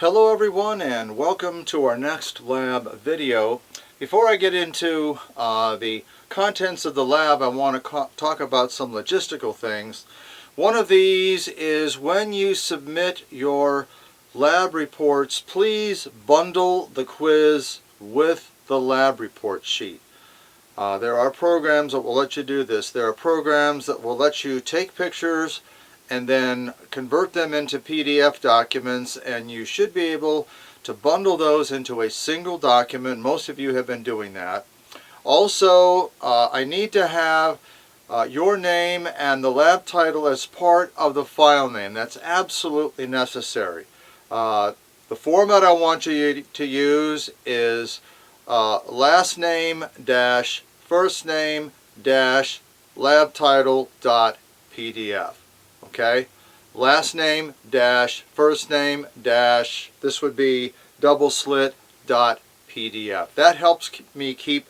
Hello everyone, and welcome to our next lab video. Before I get into the contents of the lab, I want to talk about some logistical things. One of these is when you submit your lab reports, please bundle the quiz with the lab report sheet. There are programs that will let you do this. There are programs that will let you take pictures and then convert them into PDF documents, and you should be able to bundle those into a single document. Most of you have been doing that. Also, I need to have your name and the lab title as part of the file name. That's absolutely necessary. The format I want you to use is last name dash first name dash lab title dot PDF. Okay, last name dash first name dash, this would be double slit dot PDF. That helps me keep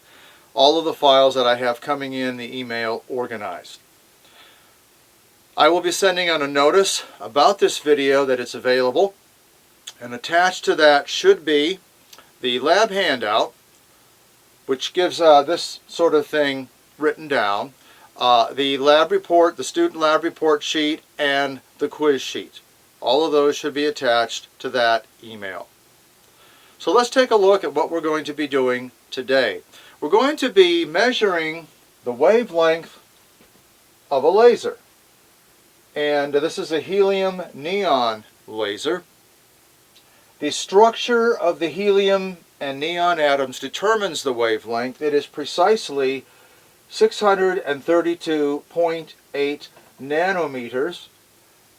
all of the files that I have coming in the email organized. I will be sending out a notice about this video that it's available, and attached to that should be the lab handout, which gives this sort of thing written down. The lab report, the student lab report sheet, and the quiz sheet. All of those should be attached to that email. So let's take a look at what we're going to be doing today. We're going to be measuring the wavelength of a laser. And this is a helium neon laser. The structure of the helium and neon atoms determines the wavelength. It is precisely 632.8 nanometers,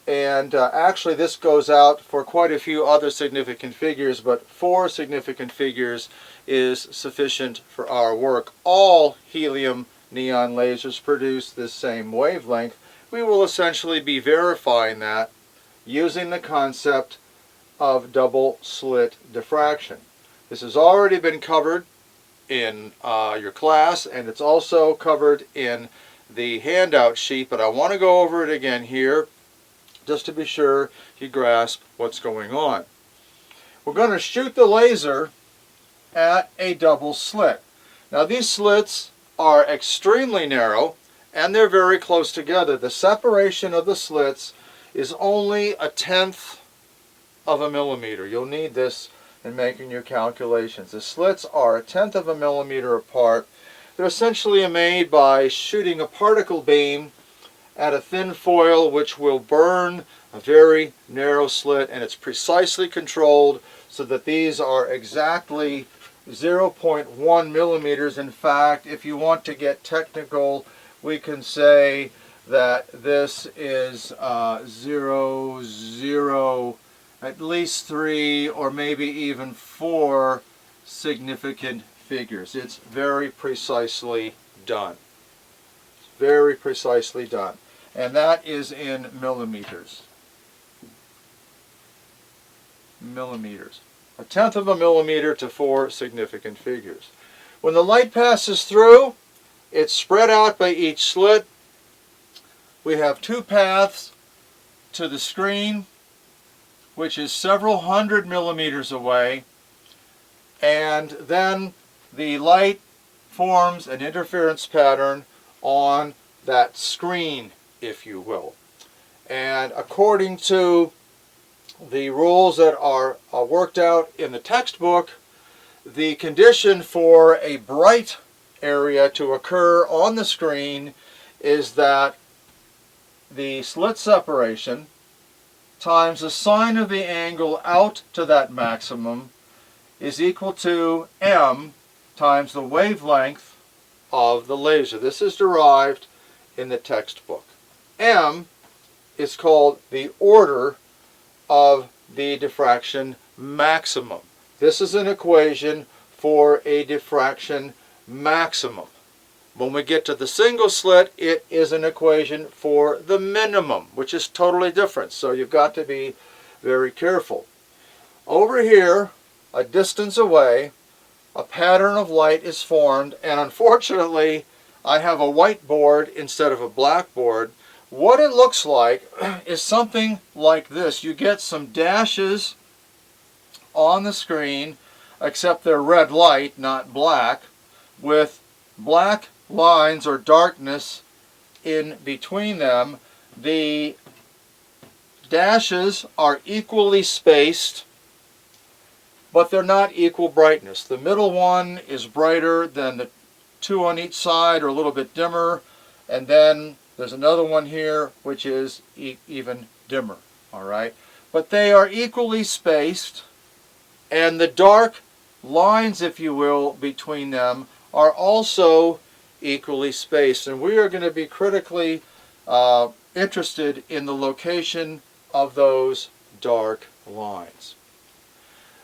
and actually this goes out for quite a few other significant figures, but 4 significant figures is sufficient for our work. All helium neon lasers produce this same wavelength. We will essentially be verifying that using the concept of double slit diffraction. This has already been covered in your class, and it's also covered in the handout sheet, but I want to go over it again here just to be sure you grasp what's going on. We're going to shoot the laser at a double slit. Now these slits are extremely narrow and they're very close together. The separation of the slits is only 1/10 of a millimeter. You'll need this in making your calculations. The slits are 1/10 of a millimeter apart. They're essentially made by shooting a particle beam at a thin foil, which will burn a very narrow slit, and it's precisely controlled so that these are exactly 0.1 millimeters. In fact, if you want to get technical, we can say that this is 0.0 at least 3 or maybe even 4 significant figures. It's very precisely done. Very precisely done. And that is in millimeters. Millimeters. 1/10 of a millimeter to 4 significant figures. When the light passes through, it's spread out by each slit. We have 2 paths to the screen, which is several hundred millimeters away, and then the light forms an interference pattern on that screen, if you will. And according to the rules that are worked out in the textbook, the condition for a bright area to occur on the screen is that the slit separation times the sine of the angle out to that maximum is equal to m times the wavelength of the laser. This is derived in the textbook. M is called the order of the diffraction maximum. This is an equation for a diffraction maximum. When we get to the single slit, it is an equation for the minimum, which is totally different. So you've got to be very careful. Over here, a distance away, a pattern of light is formed, and unfortunately, I have a whiteboard instead of a blackboard. What it looks like is something like this. You get some dashes on the screen, except they're red light, not black, with black lines or darkness in between them. The dashes are equally spaced, but they're not equal brightness. The middle one is brighter than the two on each side, or a little bit dimmer, and then there's another one here which is even dimmer. All right, but they are equally spaced, and the dark lines, if you will, between them are also equally spaced. And we are going to be critically interested in the location of those dark lines.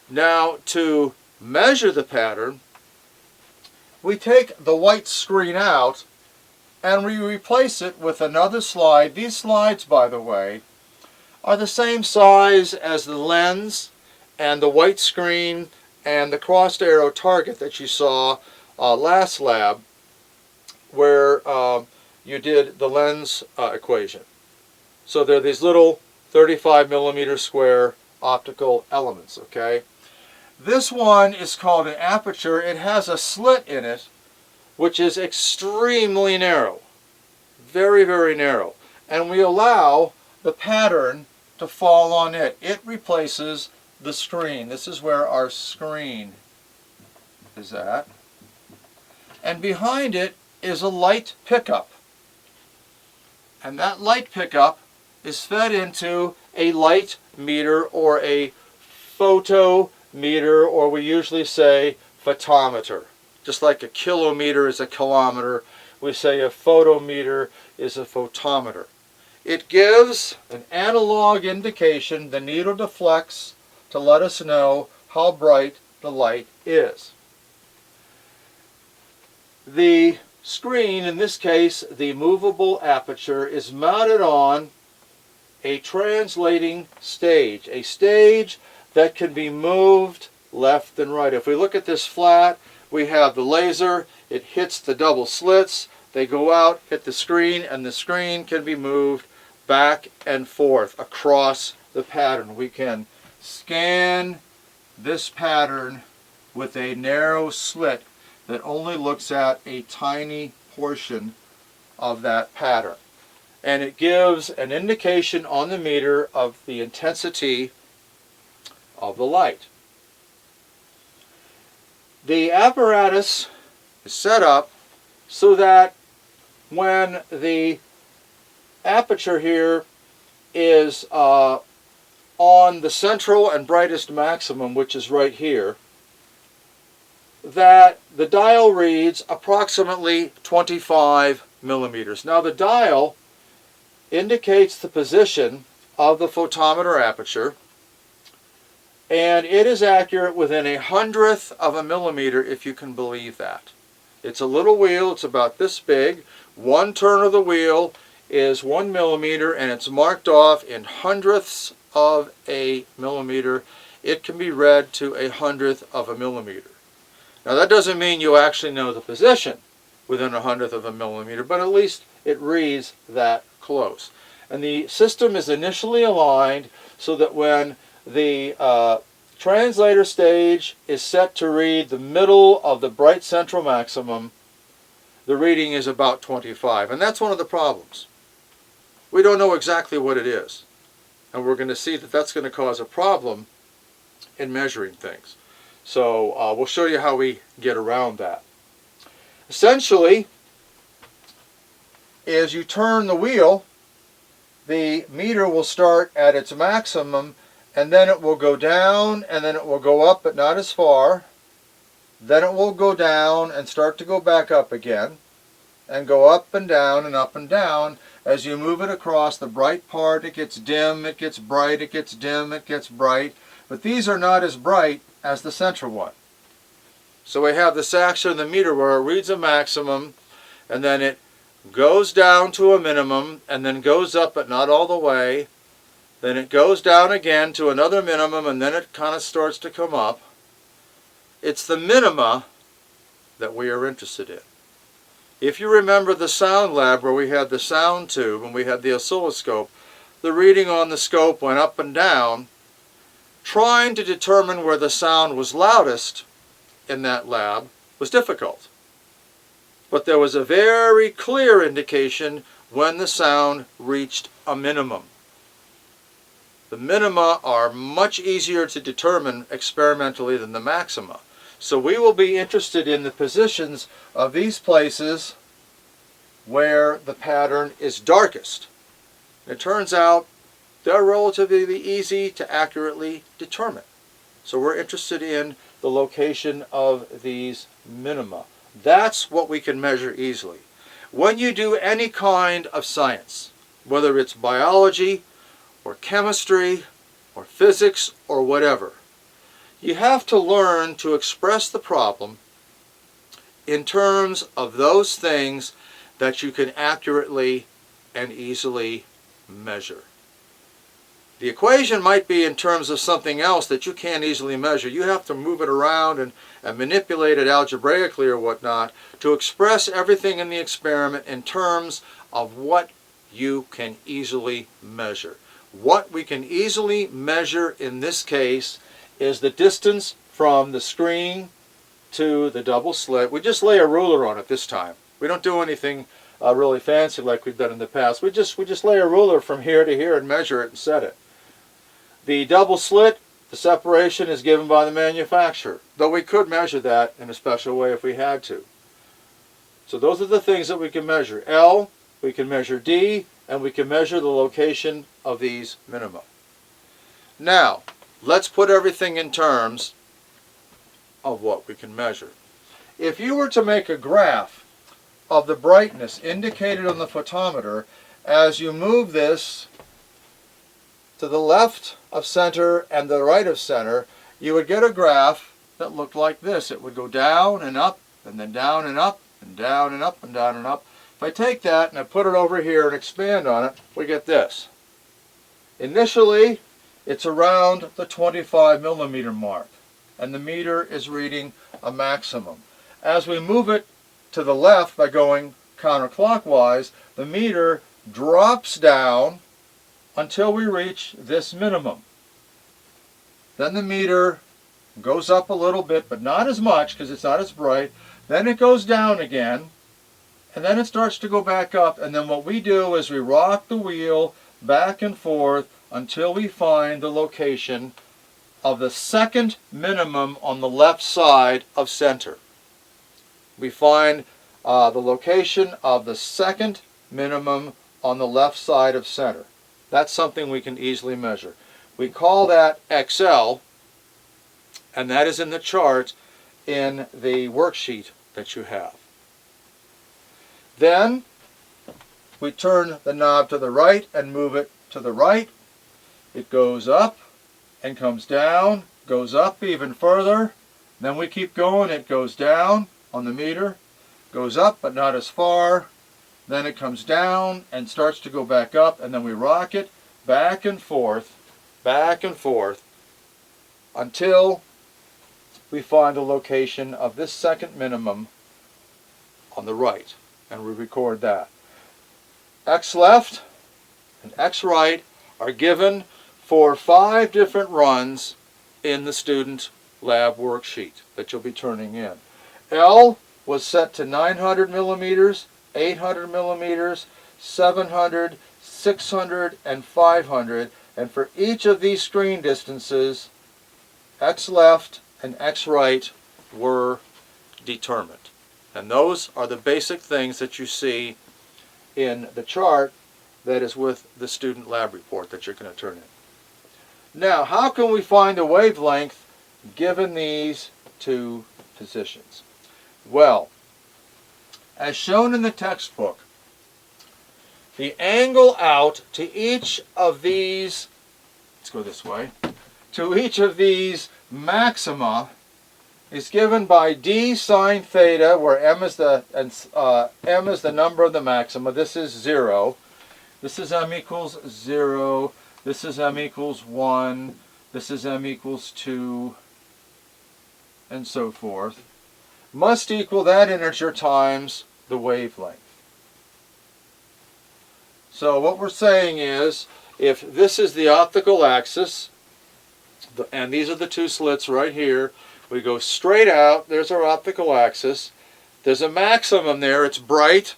Now, to measure the pattern, we take the white screen out and we replace it with another slide. These slides, by the way, are the same size as the lens and the white screen and the crossed arrow target that you saw last lab, where you did the lens equation. So they're these little 35 millimeter square optical elements, okay? This one is called an aperture. It has a slit in it, which is extremely narrow, very, very narrow. And we allow the pattern to fall on it. It replaces the screen. This is where our screen is at. And behind it is a light pickup. And that light pickup is fed into a light meter, or a photometer, or we usually say photometer. Just like a kilometer is a kilometer, we say a photometer is a photometer. It gives an analog indication. The needle deflects to let us know how bright the light is. The screen, in this case the movable aperture, is mounted on a translating stage, a stage that can be moved left and right. If we look at this flat, we have the laser, it hits the double slits, they go out, hit the screen, and the screen can be moved back and forth across the pattern. We can scan this pattern with a narrow slit that only looks at a tiny portion of that pattern. And it gives an indication on the meter of the intensity of the light. The apparatus is set up so that when the aperture here is on the central and brightest maximum, which is right here, that the dial reads approximately 25 millimeters. Now the dial indicates the position of the photometer aperture, and it is accurate within 1/100th of a millimeter, if you can believe that. It's a little wheel, it's about this big. One turn of the wheel is 1 millimeter, and it's marked off in hundredths of a millimeter. It can be read to 1/100th of a millimeter. Now that doesn't mean you actually know the position within 1/100th of a millimeter, but at least it reads that close. And the system is initially aligned so that when the translator stage is set to read the middle of the bright central maximum, the reading is about 25. And that's one of the problems. We don't know exactly what it is. And we're going to see that that's going to cause a problem in measuring things. So we'll show you how we get around that. Essentially, as you turn the wheel, the meter will start at its maximum, and then it will go down, and then it will go up, but not as far. Then it will go down and start to go back up again, and go up and down and up and down. As you move it across the bright part, it gets dim, it gets bright, it gets dim, it gets bright. But these are not as bright as the central one. So we have this action of the meter where it reads a maximum, and then it goes down to a minimum, and then goes up, but not all the way. Then it goes down again to another minimum, and then it kind of starts to come up. It's the minima that we are interested in. If you remember the sound lab where we had the sound tube and we had the oscilloscope, the reading on the scope went up and down. trying to determine where the sound was loudest in that lab was difficult. But there was a very clear indication when the sound reached a minimum. The minima are much easier to determine experimentally than the maxima. So we will be interested in the positions of these places where the pattern is darkest. It turns out they're relatively easy to accurately determine. So we're interested in the location of these minima. That's what we can measure easily. When you do any kind of science, whether it's biology or chemistry or physics or whatever, you have to learn to express the problem in terms of those things that you can accurately and easily measure. The equation might be in terms of something else that you can't easily measure. You have to move it around and manipulate it algebraically or whatnot to express everything in the experiment in terms of what you can easily measure. What we can easily measure in this case is the distance from the screen to the double slit. We just lay a ruler on it this time. We don't do anything really fancy like we've done in the past. We just lay a ruler from here to here and measure it and set it. The double slit, the separation is given by the manufacturer, though we could measure that in a special way if we had to. So those are the things that we can measure. L, we can measure D, and we can measure the location of these minima. Now, let's put everything in terms of what we can measure. If you were to make a graph of the brightness indicated on the photometer as you move this to the left of center and the right of center, you would get a graph that looked like this. It would go down and up, and then down and up, and down and up, and down and up. If I take that and I put it over here and expand on it, we get this. Initially, it's around the 25 millimeter mark, and the meter is reading a maximum. As we move it to the left by going counterclockwise, the meter drops down until we reach this minimum. Then the meter goes up a little bit, but not as much because it's not as bright. Then it goes down again, and then it starts to go back up. And then what we do is we rock the wheel back and forth until we find the location of the second minimum on the left side of center. We find the location of the second minimum on the left side of center. That's something we can easily measure. We call that XL, and that is in the chart in the worksheet that you have. Then we turn the knob to the right and move it to the right. It goes up and comes down, goes up even further. Then we keep going, it goes down on the meter, goes up but not as far. Then it comes down and starts to go back up, and then we rock it back and forth until we find the location of this second minimum on the right, and we record that. X left and X right are given for 5 different runs in the student lab worksheet that you'll be turning in. L was set to 900 millimeters, 800 millimeters, 700, 600, and 500, and for each of these screen distances, X left and X right were determined. And those are the basic things that you see in the chart that is with the student lab report that you're going to turn in. Now, how can we find a wavelength given these two positions? Well, as shown in the textbook, the angle out to each of these, let's go this way, to each of these maxima is given by d sine theta, where m is the number of the maxima. This is 0. This is m equals 0. This is m equals 1. This is m equals 2, and so forth. Must equal that integer times the wavelength. So what we're saying is, if this is the optical axis, And these are the two slits right here. We go straight out. There's our optical axis. There's a maximum there. It's bright.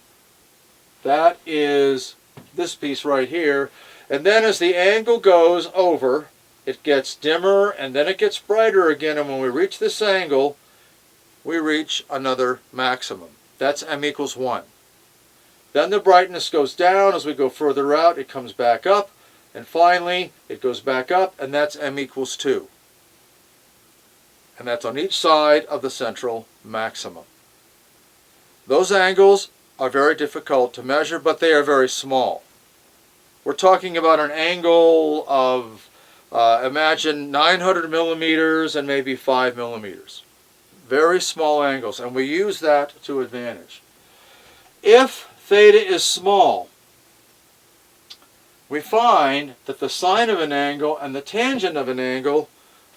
That is this piece right here. And then as the angle goes over, it gets dimmer and then it gets brighter again. And when we reach this angle, we reach another maximum. That's m equals 1. Then the brightness goes down as we go further out. It comes back up. And finally, it goes back up, and that's m equals 2. And that's on each side of the central maximum. Those angles are very difficult to measure, but they are very small. We're talking about an angle of, imagine 900 millimeters and maybe 5 millimeters. Very small angles, and we use that to advantage. If theta is small, we find that the sine of an angle and the tangent of an angle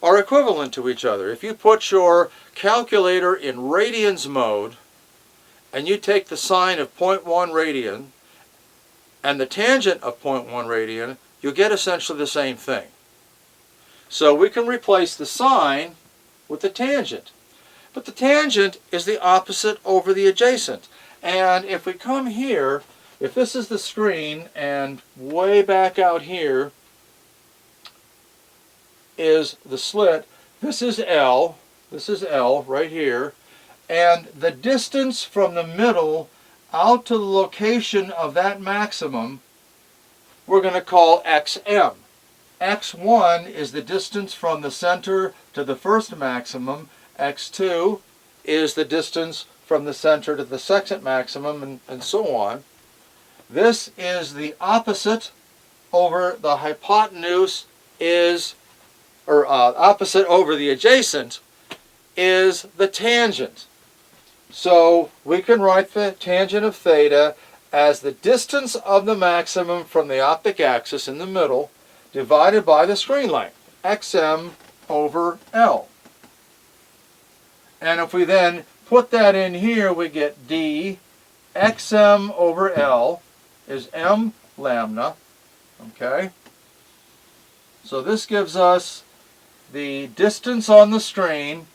are equivalent to each other. If you put your calculator in radians mode and you take the sine of 0.1 radian and the tangent of 0.1 radian, you'll get essentially the same thing. So we can replace the sine with the tangent. But the tangent is the opposite over the adjacent. And if we come here, if this is the screen and way back out here is the slit, this is L right here, and the distance from the middle out to the location of that maximum we're going to call xm. x1 is the distance from the center to the first maximum, x2 is the distance from the center to the second maximum, and so on. This is the opposite over the hypotenuse is, or opposite over the adjacent is the tangent. So we can write the tangent of theta as the distance of the maximum from the optic axis in the middle divided by the screen length, xm over L. And if we then put that in here, we get d xm over L is m lambda, okay? So this gives us the distance on the screen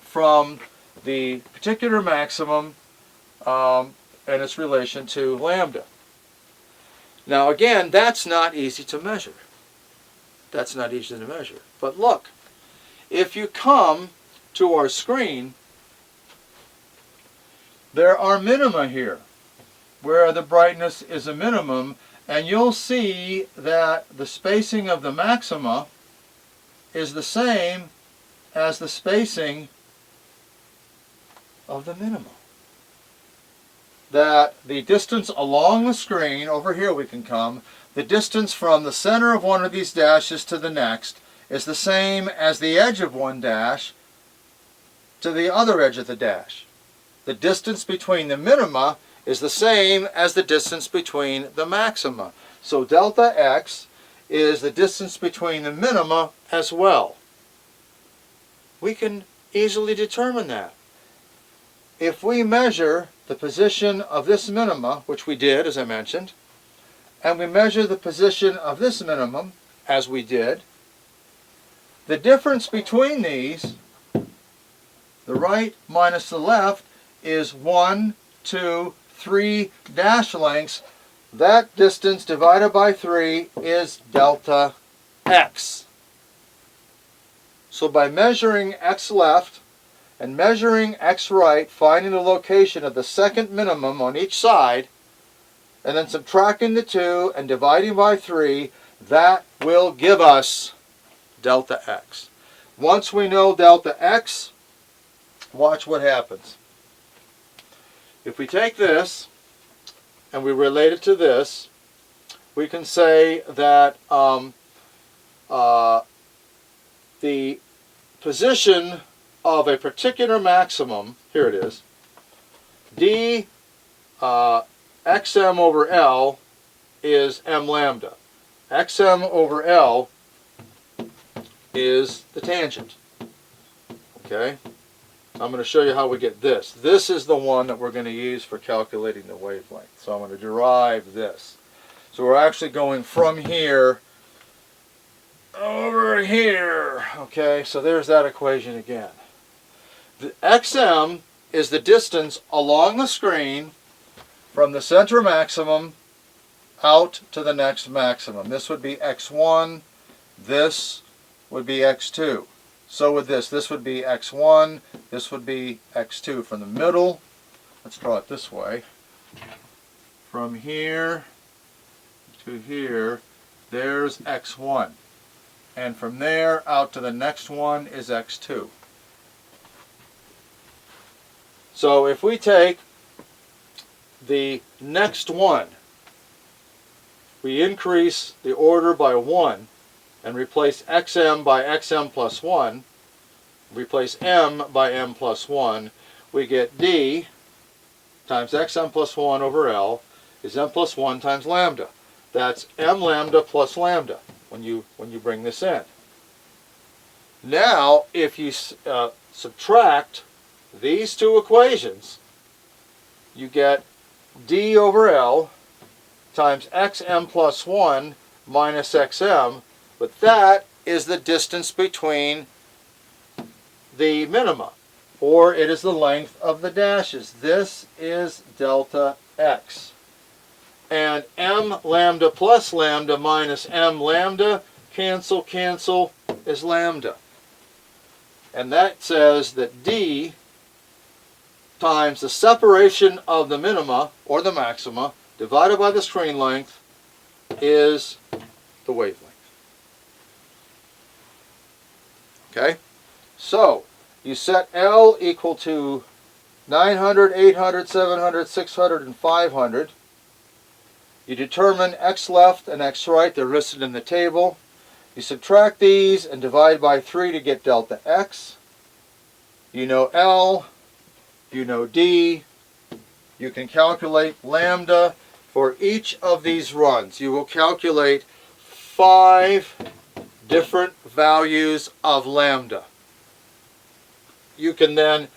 from the particular maximum and its relation to lambda. Now again, that's not easy to measure. That's not easy to measure. But look, if you come to our screen, there are minima here where the brightness is a minimum, and you'll see that the spacing of the maxima is the same as the spacing of the minima. That the distance along the screen, over here we can come, the distance from the center of one of these dashes to the next is the same as the edge of one dash to the other edge of the dash. The distance between the minima is the same as the distance between the maxima. So delta x is the distance between the minima as well. We can easily determine that. If we measure the position of this minima, which we did, as I mentioned, and we measure the position of this minimum, as we did, the difference between these, the right minus the left, is 1, 2, 3 dash lengths. That distance divided by 3 is delta x. So by measuring x left and measuring x right, finding the location of the second minimum on each side, and then subtracting the 2 and dividing by 3, that will give us delta x. Once we know delta x, watch what happens. If we take this and we relate it to this, we can say that the position of a particular maximum, here it is, d xm over L is m lambda. xm over L is the tangent. Okay? I'm going to show you how we get this. This is the one that we're going to use for calculating the wavelength. So I'm going to derive this. So we're actually going from here over here. Okay, so there's that equation again. The xm is the distance along the screen from the center maximum out to the next maximum. This would be x1, this would be x2. So with this would be x1, this would be x2. From the middle, let's draw it this way, from here to here, there's x1. And from there out to the next one is x2. So if we take the next one, we increase the order by 1 and replace xm by xm plus 1, replace m by m plus 1, we get d times xm plus 1 over L is m plus 1 times lambda. That's m lambda plus lambda when you bring this in. Now, if you subtract these two equations, you get d over L times xm plus 1 minus xm, but that is the distance between the minima, or it is the length of the dashes. This is delta x. And m lambda plus lambda minus m lambda, cancel, cancel, is lambda. And that says that d times the separation of the minima, or the maxima, divided by the screen length, is the wavelength. Okay? So, you set L equal to 900, 800, 700, 600, and 500. You determine x left and x right. They're listed in the table. You subtract these and divide by 3 to get delta x. You know L. You know D. You can calculate lambda for each of these runs. You will calculate 5 different values of lambda. You can then,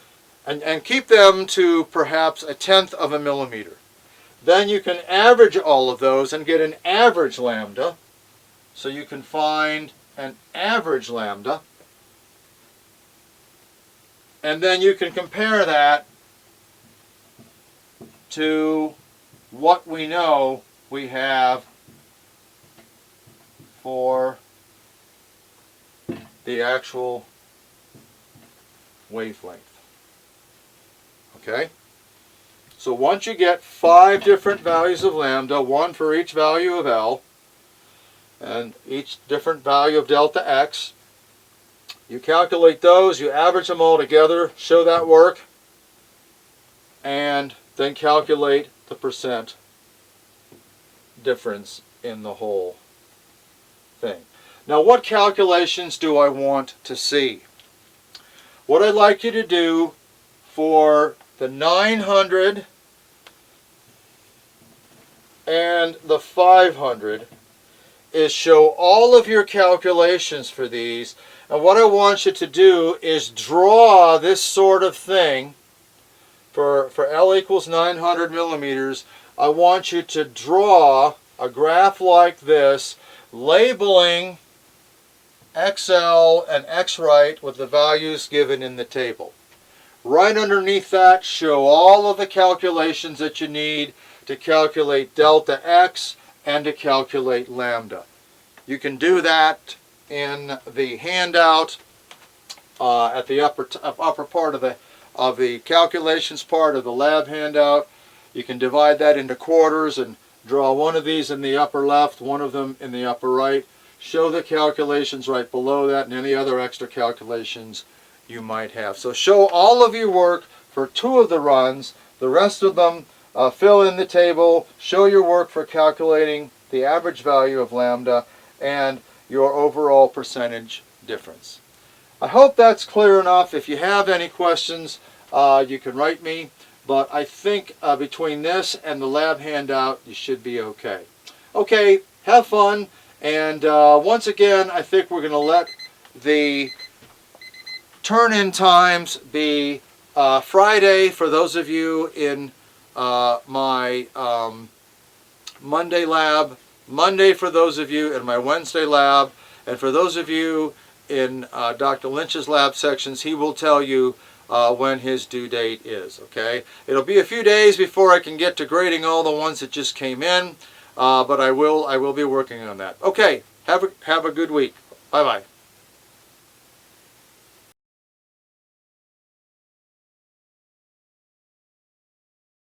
and keep them to perhaps 1/10 of a millimeter. Then you can average all of those and get an average lambda. So you can find an average lambda. And then you can compare that to what we know we have for the actual wavelength. Okay? So once you get 5 different values of lambda, 1 for each value of L, and each different value of delta x, you calculate those, you average them all together, show that work, and then calculate the percent difference in the whole thing. Now, what calculations do I want to see? What I'd like you to do for the 900 and the 500 is show all of your calculations for these, and what I want you to do is draw this sort of thing for L equals 900 millimeters. I want you to draw a graph like this, labeling XL and X right with the values given in the table. Right underneath that, show all of the calculations that you need to calculate delta X and to calculate lambda. You can do that in the handout at the upper part of the calculations part of the lab handout. You can divide that into quarters and draw one of these in the upper left, one of them in the upper right. Show the calculations right below that and any other extra calculations you might have. So show all of your work for 2 of the runs. The rest of them, fill in the table, show your work for calculating the average value of lambda and your overall percentage difference. I hope that's clear enough. If you have any questions, you can write me, but I think between this and the lab handout, you should be okay. Okay, have fun, and once again, I think we're going to let the turn-in times be Friday for those of you in my Monday lab, Monday for those of you in my Wednesday lab, And for those of you in Dr. Lynch's lab sections, he will tell you when his due date is. Okay, it'll be a few days before I can get to grading all the ones that just came in, but I will be working on that. Okay, have a good week. Bye bye.